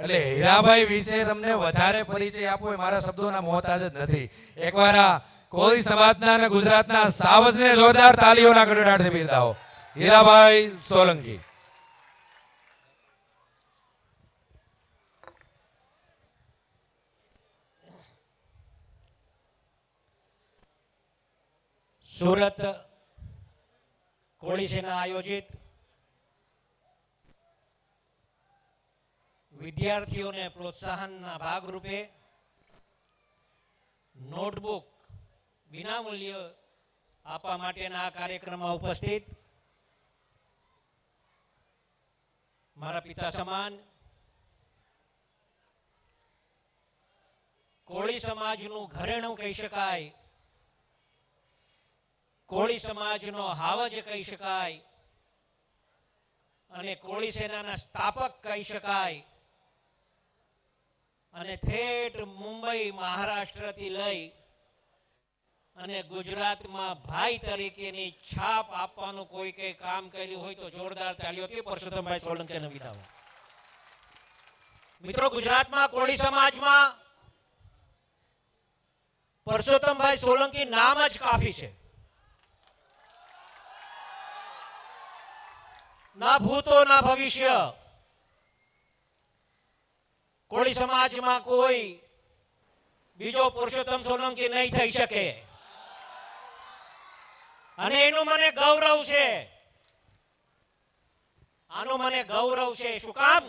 એટલે હીરાભાઈ વિશે તમને વધારે પરિચય આપવો એ મારા શબ્દોના મોહતાજ જ નથી. એકવાર આ કોળી સમાજના અને ગુજરાતના સાવજને જોરદાર તાલીઓના ગડગડાટથી બિરદાવો. હીરાભાઈ સોલંકી. સુરત કોળી સેના આયોજિત વિદ્યાર્થીઓને પ્રોત્સાહનના ભાગરૂપે નોટબુક વિનામૂલ્ય આપવા માટેના આ કાર્યક્રમમાં ઉપસ્થિત મારા પિતા સમાન કોળી સમાજનું ઘરેણું કહી શકાય, કોળી સમાજનો હાવજ કહી શકાય અને કોળી સેનાના સ્થાપક કહી શકાય અને ઠેઠ મુંબઈ મહારાષ્ટ્રથી લઈ અને ગુજરાતમાં ભાઈ તરીકેની છાપ આપવાનું કોઈ કઈ કામ કર્યું હોય તો જોરદાર તાળીઓથી પરસોત્તમભાઈ સોલંકીને બિરદાવો. મિત્રો, ગુજરાતમાં કોળી સમાજમાં પરસોત્તમભાઈ સોલંકી નામ જ કાફી છે. ના ભૂતો ના ભવિષ્ય. કોળી સમાજમાં કોઈ બીજો પુરુષોત્તમ સોલંકી નહીં થઈ શકે અને એનું મને ગૌરવ છે. આનું મને ગૌરવ છે. શું કામ?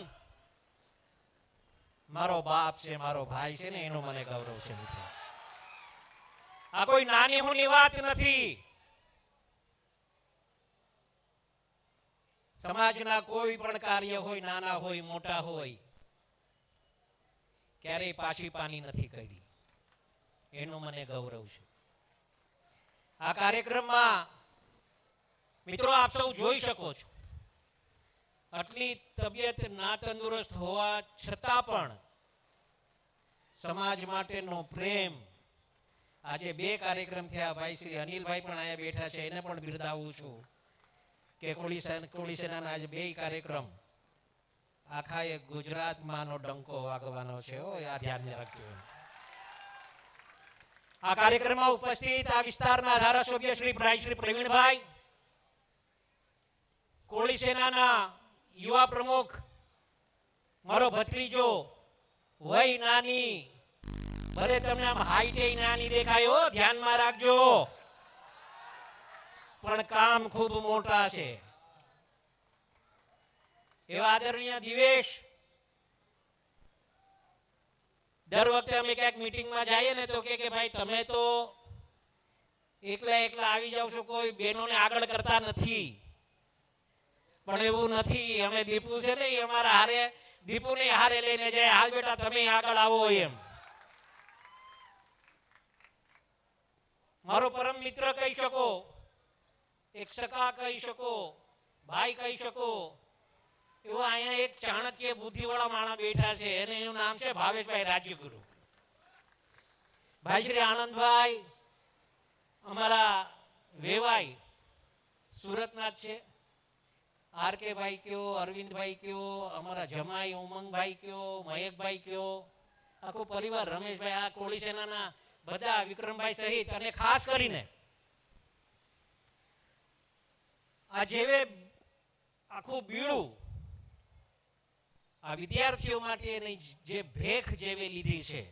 મારો બાપ છે, મારો ભાઈ છે ને, એનું મને ગૌરવ છે. મિત્રો, આ કોઈ નાની મોટી વાત નથી. સમાજના કોઈ પણ કાર્ય હોય, નાના હોય મોટા હોય, ક્યારેય પાછી પાની નથી કરી. એનું મને ગૌરવ છે. આ કાર્યક્રમમાં મિત્રો આપ સૌ જોઈ શકો છો, આટલી તબિયત ના તંદુરસ્ત હોવા છતાં પણ સમાજ માટેનો પ્રેમ. આજે બે કાર્યક્રમ થયા. ભાઈ શ્રી અનિલભાઈ પણ અહીંયા બેઠા છે, એને પણ બિરદાવું છું કે કોળી સેનાના આજે બે કાર્યક્રમ આખા એક ગુજરાતમાંનો ડંકો વાગવાનો છે. આ ધ્યાન રાખજો. આ કાર્યક્રમમાં ઉપસ્થિત આ વિસ્તારના ધારાસભ્ય શ્રી પ્રવીણભાઈ, કોળી સેનાના યુવા પ્રમુખ મારો ભત્રીજો, વય નાની, ભલે તમને આમ હાઈટે નાની દેખાય હો, ધ્યાનમાં રાખજો, પણ કામ ખૂબ મોટા છે. એવા આદરણીય દિવેશ, દર વખતે અમે ક્યાંક મીટિંગમાં જઈએ ને તો કે ભાઈ તમે તો એકલા એકલા આવી જાવ છો, કોઈ બહેનોને આગળ કરતા નથી. પણ એવું નથી. અમે દીપુ છે ને, અમારા હારે, દીપુને હારે લઈને જાય, હાલ બેટા તમે આગળ આવો એમ. મારો પરમ મિત્ર કહી શકો, એક સખા કહી શકો, ભાઈ કહી શકો, એવો અહીંયા એક ચાણક્ય બુદ્ધિવાળા માણસ બેઠા છે અને એનું નામ છે ભાવેશભાઈ રાજ્યગુરુ. ભાઈ શ્રી આનંદભાઈ અમારા વેવાઈ સુરતના જ છે. આર.કે. ભાઈ કયો, અરવિંદભાઈ કયો, અમારા જમાઈ ઉમંગભાઈ કયો, મયકભાઈ કયો, આખો પરિવાર, રમેશભાઈ, આ કોળી સેનાના બધા, વિક્રમભાઈ સહિત, અને ખાસ કરીને આ જેવે આખું બીડું આ વિદ્યાર્થીઓ માટે જે ભેખ જેવી લીધી છે,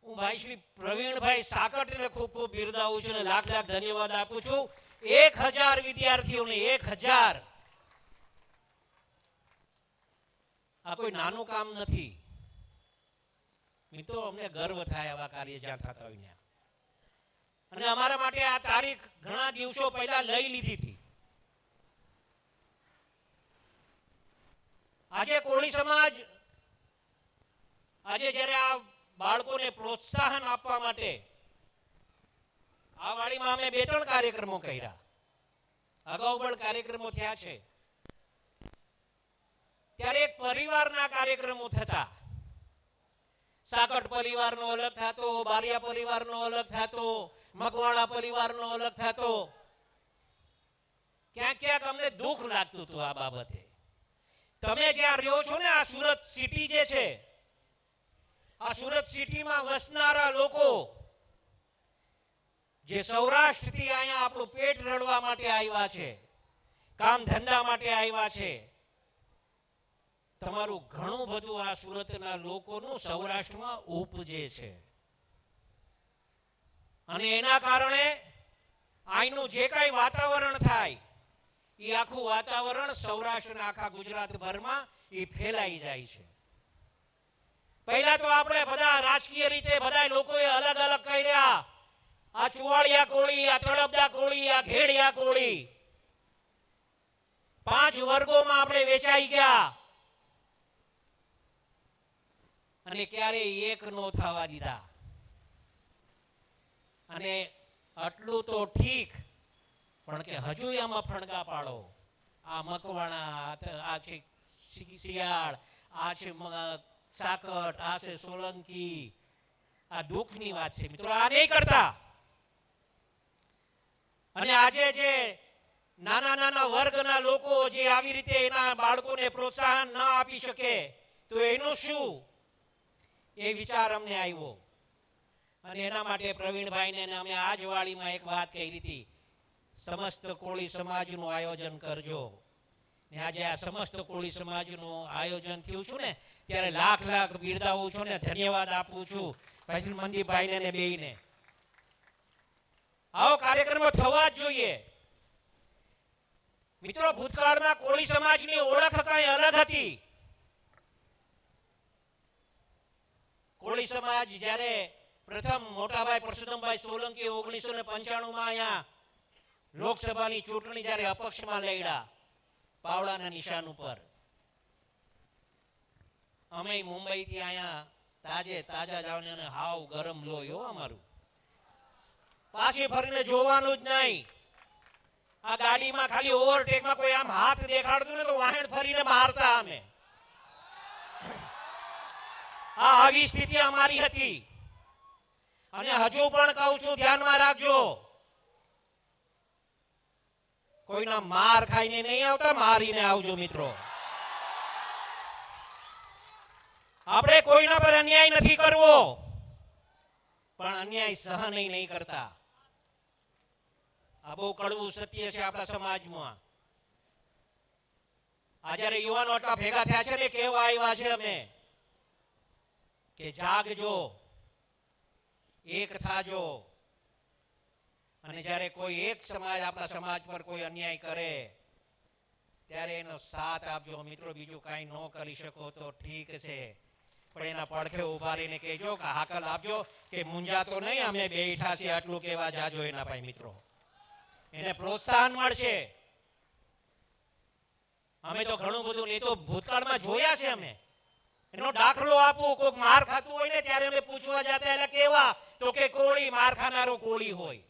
હું ભાઈ શ્રી પ્રવીણભાઈ સાકટને ખૂબ ખૂબ બિરદાવું છું અને લાખ લાખ ધન્યવાદ આપું છું. 1000 વિદ્યાર્થીઓને 1000. આ કોઈ નાનું કામ નથી. મિત્રો, અમને ગર્વ થાય આવા કાર્ય જ્યાં થતા હોય ત્યાં. અને અમારા માટે આ તારીખ ઘણા દિવસો પહેલા લઈ લીધી હતી. આજે કોળી સમાજ, આજે જ્યારે આ બાળકોને પ્રોત્સાહન આપવા માટે આ વાડીમાં અમે 2-3 કાર્યક્રમો કર્યા. અગાઉ પણ કાર્યક્રમો થયા છે. ત્યારે એક પરિવારના કાર્યક્રમો થતા. સાકટ પરિવારનો અલગ થતો, બારિયા પરિવારનો અલગ થતો, મકવાણા પરિવારનો અલગ થતો. ક્યાંક ક્યાંક અમને દુઃખ લાગતું હતું આ બાબતે. તમે જ્યાં રહ્યો છો ને, આ સુરત સિટી જે છે, આ સુરત સિટીમાં વસનારા લોકો જે સૌરાષ્ટ્રથી અહીંયા આપણું પેટ રડવા માટે આવ્યા છે, કામ ધંધા માટે આવ્યા છે, તમારું ઘણું બધું આ સુરતના લોકોનું સૌરાષ્ટ્રમાં ઉપજે છે. અને એના કારણે અહીંનું જે કઈ વાતાવરણ થાય એ આખું વાતાવરણ સૌરાષ્ટ્રના આખા ગુજરાતભરમાં એ ફેલાઈ જાય છે. પહેલા તો આપણે બધા રાજકીય રીતે બધા લોકોએ અલગ અલગ કર્યા, આ ચુવાડિયા કોળી, આ તળપદા કોળી, આ ઘેડિયા કોળી, 5 વર્ગોમાં આપણે વેચાઈ ગયા અને ક્યારેય એક નો થવા દીધા. અને આટલું તો ઠીક, પણ કે હજુ આમાં ફણગા પાડો. આ મકવાણા, આ છે શિયાળ, આ છે સાકટ, આ છે સોલંકી. આ દુઃખની વાત છે મિત્રો, આ નહીં કરતા. અને આજે જે નાના નાના વર્ગના લોકો જે આવી રીતે એના બાળકોને પ્રોત્સાહન ન આપી શકે તો એનું શું, એ વિચાર અમને આવ્યો. અને એના માટે પ્રવીણભાઈને અમે આ જ વાડીમાં એક વાત કહી હતી, સમસ્ત કોળી સમાજનું આયોજન કરજો. ને આજે આ સમસ્ત કોળી સમાજનું આયોજન થયું છું ને, ત્યારે લાખ લાખ બિરદાવું છું ને ધન્યવાદ આપું છું ભાઈ મનદીપભાઈને ને બેયને. આવો કાર્યક્રમો થવા જ જોઈએ મિત્રો. ભૂતકાળમાં કોળી સમાજની ઓળખ કઈ અલગ હતી. કોળી સમાજ જ્યારે પ્રથમ મોટાભાઈ પરસોત્તમભાઈ સોલંકી 1995 માં અહીંયા લોકસભાની ચૂંટણી જ્યારે અપક્ષમાં લડ્યા પાવડાના નિશાન ઉપર, અમે મુંબઈ થી અહીંયા તાજા જવાને હાવ ગરમ લોહી અમારું. પાછી ફરીને જોવાનું જ નહીં. આ ગાડીમાં ખાલી ઓવરટેકમાં કોઈ આમ હાથ દેખાડતું ને તો વાહન ફરીને મારતા અમે. આવી સ્થિતિ અમારી હતી. અને હજુ પણ કહું છું, ધ્યાનમાં રાખજો, કોઈના માર ખાઈને નહીં આવતા, મારીને આવજો મિત્રો. આપણે કોઈના પર અન્યાય નથી કરવો, પણ અન્યાય સહન નહીં કરતા. આ બહુ કડવું સત્ય છે આપણા સમાજમાં. આ જ્યારે યુવાનો આટલા ભેગા થયા છે ને, કેવા આવ્યા છે અમે કે જાગજો, એક થાજો. અને જ્યારે કોઈ એક સમાજ આપણા સમાજ પર કોઈ અન્યાય કરે ત્યારે એનો સાથ આપજો મિત્રો. બીજું કાંઈ ન કરી શકો તો ઠીક છે, પણ એના પડખે ઉભા રહીને કહેજો કે હાકલ આપજો કે મુંજાતો નહીં, અમે બેઠા છીએ, આટલું કેવા જાજો એના ભાઈ મિત્રો. એને પ્રોત્સાહન મળશે. અમે તો ઘણું બધું એ તો ભૂતકાળમાં જોયા છે. અમે એનો દાખલો આપું, કોઈક માર ખાતું હોય ને ત્યારે અમે પૂછવા જતા, એટલે કેવા, તો કે કોળી, માર ખાનારો કોળી હોય.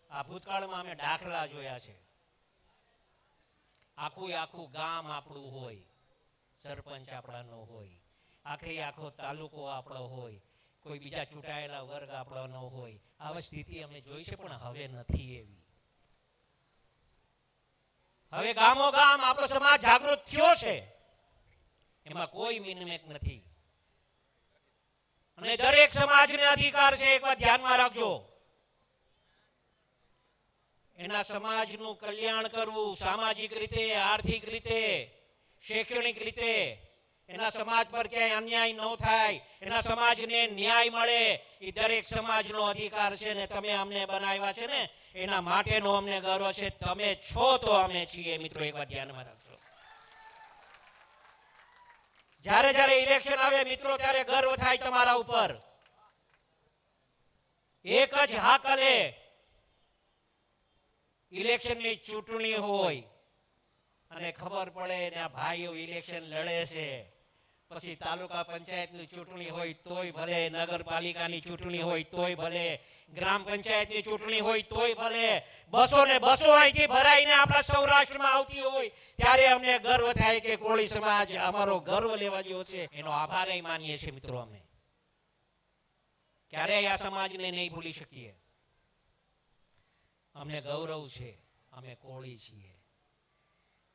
આ ભૂતકાળમાં અમે દાખલા જોયા છે. આખું ગામ આપણું હોય, સરપંચ આપણાનો હોય, આખો તાલુકો આપણો હોય, કોઈ બીજા ચૂંટાયેલા વર્ગ આપણો હોય. આવા સ્થિતિ અમે જોઈ છે, પણ હવે નથી એવી. હવે ગામો ગામ આપણો સમાજ જાગૃત થયો છે, એમાં કોઈ મિનમેક નથી. અને દરેક સમાજને અધિકાર છે, એક વાત ધ્યાનમાં રાખજો, એના સમાજનું કલ્યાણ કરવું, સામાજિક રીતે, આર્થિક રીતે, શૈક્ષણિક રીતે. એના સમાજ પર ક્યાંય અન્યાય ન થાય, એના સમાજને ન્યાય મળે, એ દરેક સમાજનો અધિકાર છે. ને તમે અમને બનાવ્યા છે ને, એના માટેનો અમને ગર્વ છે. તમે છો તો અમે છીએ મિત્રો, એક વાત ધ્યાનમાં રાખજો. જ્યારે ઇલેક્શન આવે મિત્રો, ત્યારે ગર્વ થાય તમારા ઉપર. એક જ હાકલે ઇલેક્શનની ચૂંટણી હોય અને ખબર પડે ને આ ભાઈઓ ઇલેક્શન લડે છે, પછી તાલુકા પંચાયતની ચૂંટણી હોય તોય ભલે, નગરપાલિકાની ચૂંટણી હોય તોય ભલે, ગ્રામ પંચાયતની ચૂંટણી હોય તોય ભલે, બસો ને બસો અહીંથી ભરાઈને આપણા સૌરાષ્ટ્રમાં આવતી હોય, ત્યારે અમને ગર્વ થાય કે કોળી સમાજ અમારો ગર્વ લેવા જેવો છે. એનો આભાર માનીએ છીએ મિત્રો. અમે ક્યારેય આ સમાજને નહીં ભૂલી શકીએ. અમને ગૌરવ છે, અમે કોળી છીએ.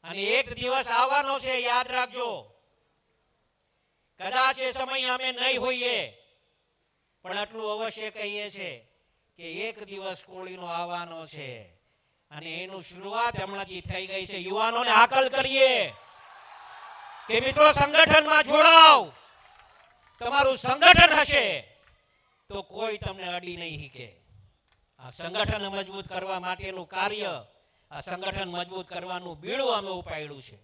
અને એક દિવસ આવવાનો છે, યાદ રાખજો. કદાચ એ સમય અમે નહીં હોઈએ, પણ આટલું અવશ્ય કહીએ છે કે એક દિવસ કોળીનો આવવાનો છે અને એનું શરૂઆત હમણાંથી થઈ ગઈ છે. યુવાનોને હાકલ કરીએ કે મિત્રો સંગઠનમાં જોડાવ. તમારું સંગઠન હશે તો કોઈ તમને અડી નહીં શકે. આ સંગઠન મજબૂત કરવા માટેનું કાર્ય, આ સંગઠન મજબૂત કરવાનું બીડું અમે ઉપાડ્યું છે.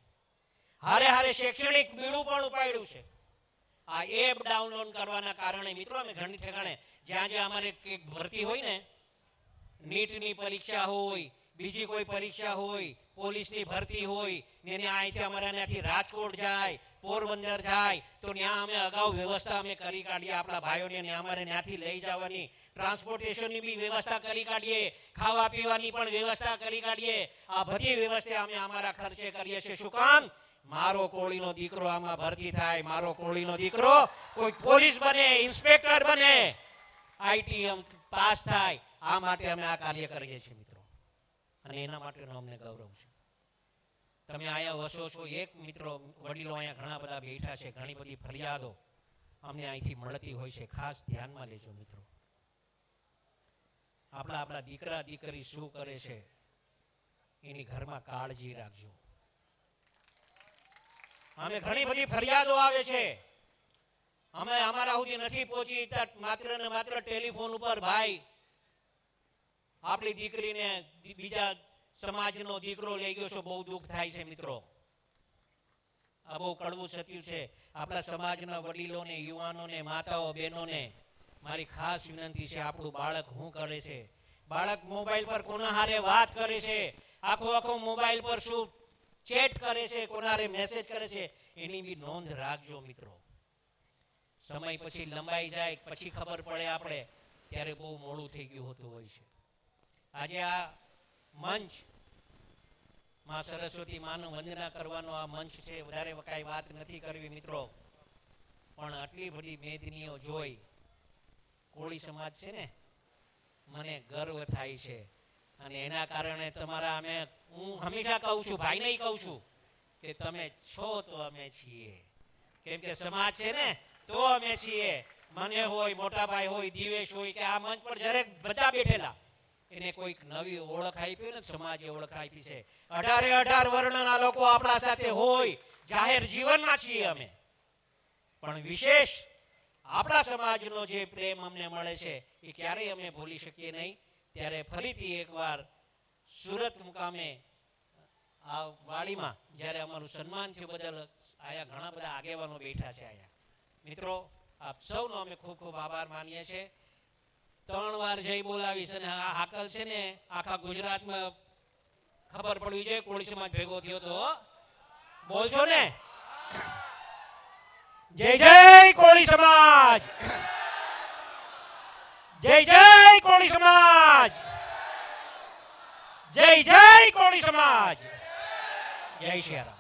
હારે હારે શૈક્ષણિક બીડું પણ ઉપાડ્યું છે. આ એપ ડાઉનલોડ કરવાના કારણે મિત્રો અમે ઘણી ઠેકાણે જ્યાં જ્યાં અમારે કંઈક ભરતી હોય ને, નીટની પરીક્ષા હોય, બીજી કોઈ પરીક્ષા હોય, પોલીસની ભરતી હોય ને એને અહીંથી અમારે ત્યાંથી રાજકોટ જાય, પોરબંદર જાય, તો ત્યાં અમે અગાઉ વ્યવસ્થા અમે કરી કાઢીએ. આપણા ભાઈઓને ત્યાં અમારે ત્યાંથી લઈ જવાની ટ્રાન્સપોર્ટેશનની બી વ્યવસ્થા કરી કાઢીએ, ખાવા પીવાની પણ વ્યવસ્થા કરી કાઢીએ. આ બધી વ્યવસ્થા અમે અમારા ખર્ચે કરીએ છીએ. શું કામ? મારો કોળીનો દીકરો આમાં ભરતી થાય, મારો કોળીનો દીકરો કોઈ પોલીસ બને, ઇન્સ્પેક્ટર બને, આઈટી પાસ થાય. આ માટે અમે આ કાર્ય કરીએ છીએ મિત્રો, અને એના માટેનો અમને ગૌરવ છે. તમે અહીંયા વસો છો, એક મિત્રો વડીલો અહીંયા ઘણા બધા બેઠા છે, ઘણી બધી ફરિયાદો અમને અહીંથી મળતી હોય છે. ખાસ ધ્યાનમાં લેજો મિત્રો. આપણા દીકરા દીકરી શું કરે છે એની ઘરમાં કાળજી રાખજો. અમે ઘણી બધી ફરિયાદો આવે છે, અમે અમારા સુધી નથી પહોંચી, માત્ર ને માત્ર ટેલિફોન ઉપર ભાઈ આપણી દીકરીને બીજા સમાજનો દીકરો લઈ ગયો છે, બહુ દુઃખ થાય છે મિત્રો. આ બહુ કડવું સત્ય છે. આપણા સમાજના વડીલોને, યુવાનોને, માતાઓ, બહેનોને મારી ખાસ વિનંતી છે, આપણું બાળક શું કરે છે, બાળક મોબાઈલ પર કોના હારે વાત કરે છે, આખો મોબાઈલ પર શું ચેટ કરે છે, કોના હારે મેસેજ કરે છે, એની બી નોંધ રાખજો મિત્રો. સમય પછી લંબાઈ જાય, પછી ખબર પડે આપણે, ત્યારે બહુ મોડું થઈ ગયું હોતું હોય છે. આજે આ મંચ માં સરસ્વતી માનું વંદના કરવાનો આ મંચ છે. વધારે કઈ વાત નથી કરવી મિત્રો, પણ આટલી બધી મેદનીઓ જોઈ કોળી સમાજ છે ને, મને ગર્વ થાય છે. અને એના કારણે તમારા હું હંમેશા કહું છું, ભાઈ નહીં કહું છું, કે તમે છો તો અમે છીએ. કેમ કે સમાજ છે ને તો અમે છીએ. મને હોય, મોટા ભાઈ હોય, દિવેશ હોય, કે આ મંચ પર જ્યારે બધા બેઠેલા એને કોઈક નવી ઓળખ આપી ને, સમાજે ઓળખ આપી છે. 18 વર્ણના લોકો આપણા સાથે હોય, જાહેર જીવનમાં છીએ અમે, પણ વિશેષ આપણા સમાજનો જે પ્રેમ અમને મળે છે એ ક્યારેય અમે ભૂલી શકીએ નહીં. ત્યારે ફરીથી એકવાર સુરત મુકામે આ વાડીમાં જ્યારે અમારું સન્માન થયું બદલ આયા ઘણા બધા આગેવાનો બેઠા છે. આયા મિત્રો આપ સૌનો અમે ખૂબ ખૂબ આભાર માનીએ છીએ. 3 વાર જય બોલાવીશ અને આ હાકલ છે ને આખા ગુજરાતમાં ખબર પડવી જોઈએ કોળી સમાજ ભેગો થયો તો. બોલશો ને? જય જય કોળી સમાજ, જય જય કોળી સમાજ, જય જય કોળી સમાજ, જય શ્રી રામ.